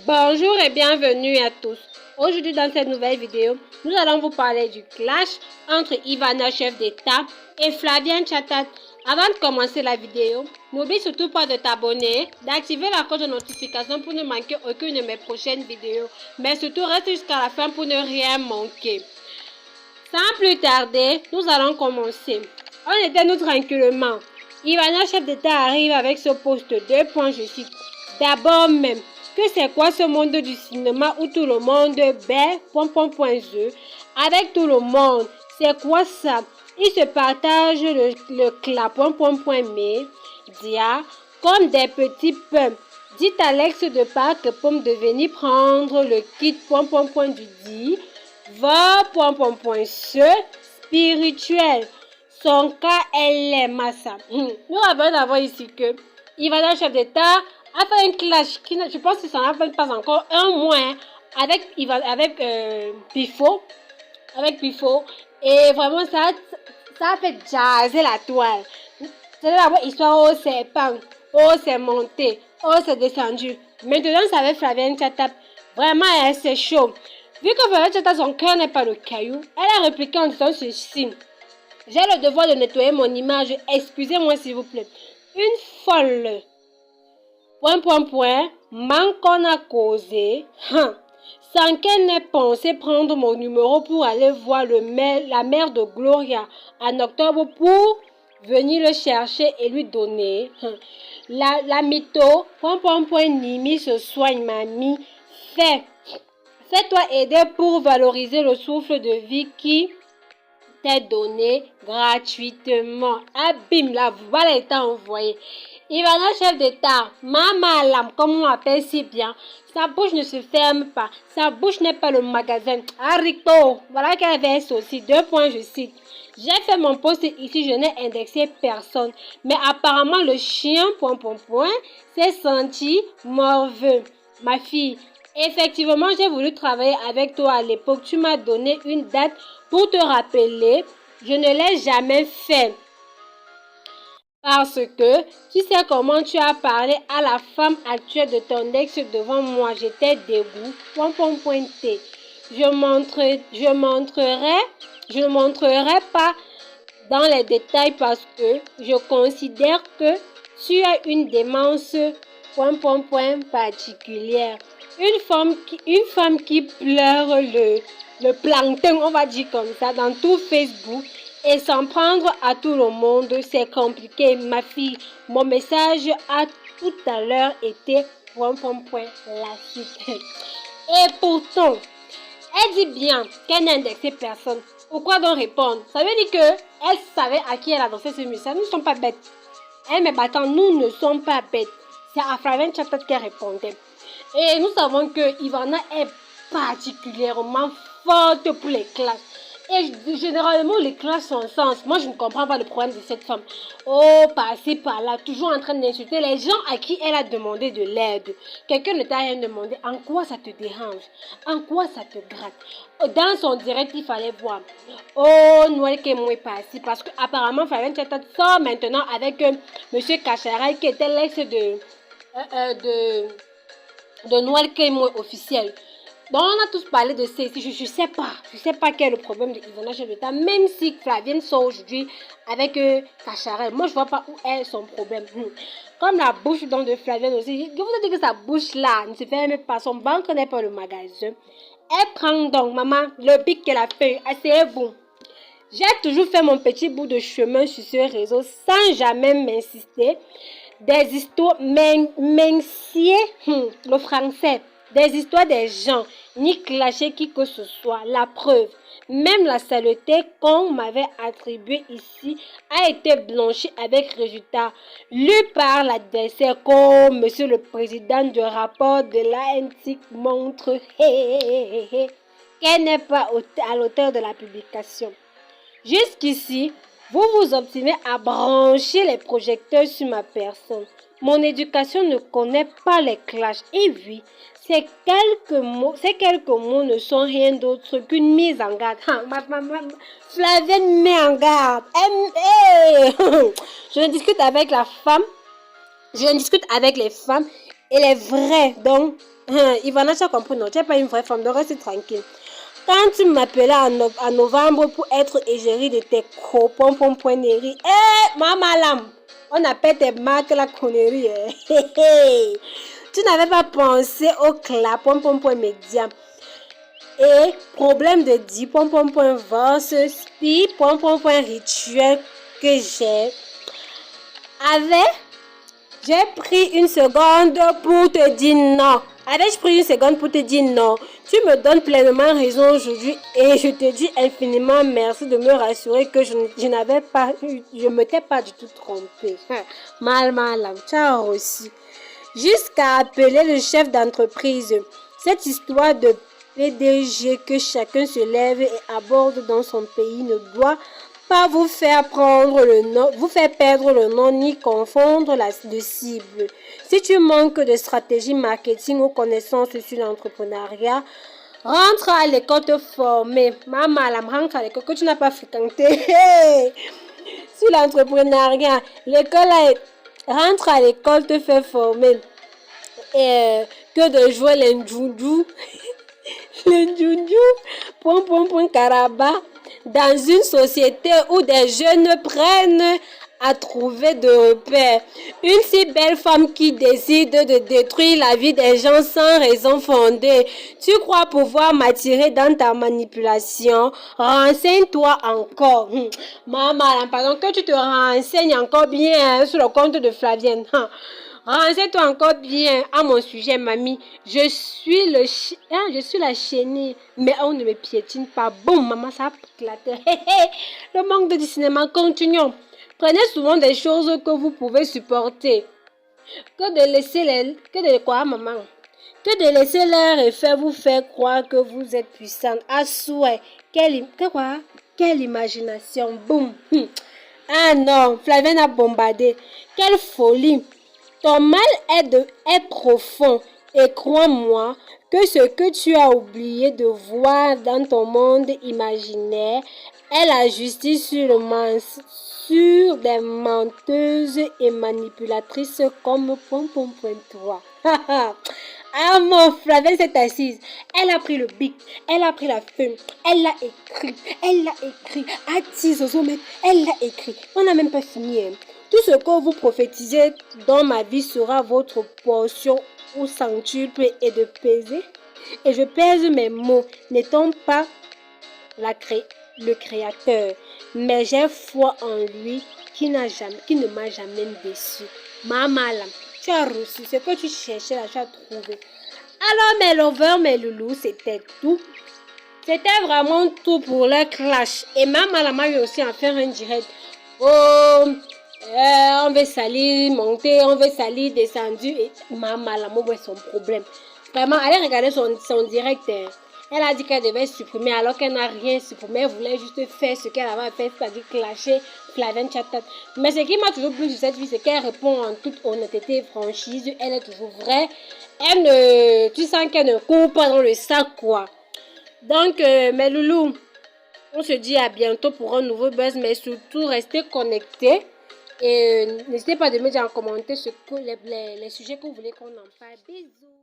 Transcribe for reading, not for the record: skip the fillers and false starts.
Bonjour et bienvenue à tous. Aujourd'hui dans cette nouvelle vidéo, nous allons vous parler du clash entre Ivana, chef d'État, et Flavien Tchatat. Avant de commencer la vidéo, n'oublie surtout pas de t'abonner, d'activer la cloche de notification pour ne manquer aucune de mes prochaines vidéos. Mais surtout, reste jusqu'à la fin pour ne rien manquer. Sans plus tarder, nous allons commencer. On était nous tranquillement. Ivana, chef d'État, arrive avec ce poste 2 points, je cite. D'abord même, que c'est quoi ce monde du cinéma où tout le monde jeu avec tout le monde? C'est quoi ça? Ils se partagent le clap média comme des petits pums. Dites Alex de Parc Pomme de venir prendre le kit du dit. Va ce spirituel. Son cas, elle est massa. Nous avons d'avoir ici que Ivana, chef d'État, a fait un clash qui, je pense que ça n'a pas encore un mois avec Pifo. Et vraiment, ça a fait jaser la toile. C'est d'abord histoire, oh c'est pan, oh c'est monté, oh c'est descendu. Maintenant, ça avec Flavien Tchatat. Vraiment, c'est chaud. Vu que Flavien Tchatat, son cœur n'est pas le caillou, elle a répliqué en disant ceci. J'ai le devoir de nettoyer mon image. Excusez-moi s'il vous plaît. Une folle. Manque qu'on a causé. Sans qu'elle n'ait pensé prendre mon numéro pour aller voir la mère de Gloria en octobre pour venir le chercher et lui donner. La mytho. Nimi se soigne, mamie. Fais-toi aider pour valoriser le souffle de vie qui t'est donné gratuitement. Abim, la voilà est envoyée. Ivana, chef d'État, maman l'âme, comme on appelle si bien, sa bouche ne se ferme pas, sa bouche n'est pas le magasin. Haricot, voilà qu'elle verse aussi, 2 points, je cite. J'ai fait mon poste ici, je n'ai indexé personne, mais apparemment le chien, s'est senti morveux. Ma fille, effectivement, j'ai voulu travailler avec toi à l'époque, tu m'as donné une date pour te rappeler, je ne l'ai jamais fait. Parce que tu sais comment tu as parlé à la femme actuelle de ton ex devant moi. J'étais dégoût. Je ne montrerai pas dans les détails parce que je considère que tu as une démence particulière. Une femme qui pleure le plancton, on va dire comme ça, dans tout Facebook. Et s'en prendre à tout le monde, c'est compliqué. Ma fille, mon message a tout à l'heure été la suite. Et pourtant, elle dit bien qu'elle n'a indexé personne. Pourquoi donc répondre? Ça veut dire qu'elle savait à qui elle a dansé ce message. Nous ne sommes pas bêtes. Elle me battant, nous ne sommes pas bêtes. C'est à Flavien Tchatat qu'elle répondait. Et nous savons que Ivana est particulièrement forte pour les classes. Et généralement, les classes sont sens. Moi, je ne comprends pas le problème de cette femme. Oh, par-ci, par-là, toujours en train d'insulter les gens à qui elle a demandé de l'aide. Quelqu'un ne t'a rien demandé. En quoi ça te dérange? En quoi ça te gratte? Dans son direct, il fallait voir. Oh, Noël qui est moins par-ci. Parce qu'apparemment, Flavien Tchatat sort maintenant avec M. Kacharay, qui était l'ex de Noël qui est moins officiel. Bon, on a tous parlé de ça ici. Je sais pas quel est le problème de Ivana, chef d'État. Même si Flavienne sort aujourd'hui avec Kacharay, moi je vois pas où est son problème. Comme la bouche donc de Flavienne aussi. Je vous ai dit que sa bouche là ne se ferme pas. Son banque n'est pas le magasin. Elle prend donc, maman, le pic qu'elle a fait. Asseyez-vous. J'ai toujours fait mon petit bout de chemin sur ce réseau sans jamais m'insister. Des histoires, mencier le français. Des histoires des gens, ni clasher qui que ce soit. La preuve, même la saleté qu'on m'avait attribuée ici a été blanchie avec résultat. Lu par l'adversaire comme Monsieur le Président du rapport de l'ANTIC montre qu'elle n'est pas à l'auteur de la publication. Jusqu'ici, vous vous obstinez à brancher les projecteurs sur ma personne. Mon éducation ne connaît pas les clashs. Et oui, ces quelques mots ne sont rien d'autre qu'une mise en garde. Flavienne met en garde. Je ne discute avec les femmes Elle est vraie. Donc, Ivana, tu as compris, non? Tu n'es pas une vraie femme, donc reste tranquille. Quand tu m'appelais en novembre pour être égérie de tes copons.neri, maman, on appelle tes marques la connerie. Tu n'avais pas pensé au clap.média. Et problème de 10 versus pi rituel que j'ai pris une seconde pour te dire non. Avais-je pris une seconde pour te dire non? Tu me donnes pleinement raison aujourd'hui et je te dis infiniment merci de me rassurer que je m'étais pas du tout trompée. Mal, tu as reçu. Jusqu'à appeler le chef d'entreprise. Cette histoire de PDG que chacun se lève et aborde dans son pays ne doit pas vous faire perdre le nom ni confondre de cible. Si tu manques de stratégie marketing ou connaissances sur l'entrepreneuriat, rentre à l'école te former. Maman, rentre à l'école que tu n'as pas fréquenté. Sur l'entrepreneuriat, rentre à l'école te faire former. Et que de jouer l'endjoujou. L'endjoujou. Caraba. Dans une société où des jeunes prennent à trouver de repères. Une si belle femme qui décide de détruire la vie des gens sans raison fondée. Tu crois pouvoir m'attirer dans ta manipulation? Renseigne-toi encore. Maman, pardon, que tu te renseignes encore bien sur le compte de Flavienne. Renseigne-toi encore bien à mon sujet, mamie. Je suis la chenille, mais on ne me piétine pas. Boum, maman, ça a éclaté. Le manque de cinéma, continuons. Prenez souvent des choses que vous pouvez supporter. Que de laisser leur effet vous faire croire que vous êtes puissante. À souhait. Quelle imagination. Boum. Ah non, Flavienne a bombardé. Quelle folie. Ton mal est profond et crois-moi que ce que tu as oublié de voir dans ton monde imaginaire est la justice sur des menteuses et manipulatrices comme toi. Ah mon Flavienne s'est assise. Elle a pris le bic, elle a pris la feuille, elle l'a écrit. Assise au sommet, elle l'a écrit. On n'a même pas fini. Tout ce que vous prophétisez dans ma vie sera votre portion au centuple et de peser. Et je pèse mes mots, n'étant pas le créateur, mais j'ai foi en lui qui ne m'a jamais déçu. Maman, tu as reçu ce que tu cherchais, là, tu as trouvé. Alors mes lovers, mes loulous, c'était tout. C'était vraiment tout pour le clash. Et maman m'a eu aussi en faire un direct. Oh, on veut salir, monter, on veut salir, descendu. Et maman, c'est son problème. Vraiment, allez regarder son direct. Elle a dit qu'elle devait supprimer alors qu'elle n'a rien supprimé. Elle voulait juste faire ce qu'elle avait fait, c'est-à-dire clasher Flavienne Chatat. Mais ce qui m'a toujours plu sur cette fille, c'est qu'elle répond en toute honnêteté et franchise. Elle est toujours vraie. Tu sens qu'elle ne court pas dans le sac, quoi. Donc, mes loulous, on se dit à bientôt pour un nouveau buzz, mais surtout, restez connectés. Et n'hésitez pas à me dire en commentaire les sujets que vous voulez qu'on en parle. Bisous.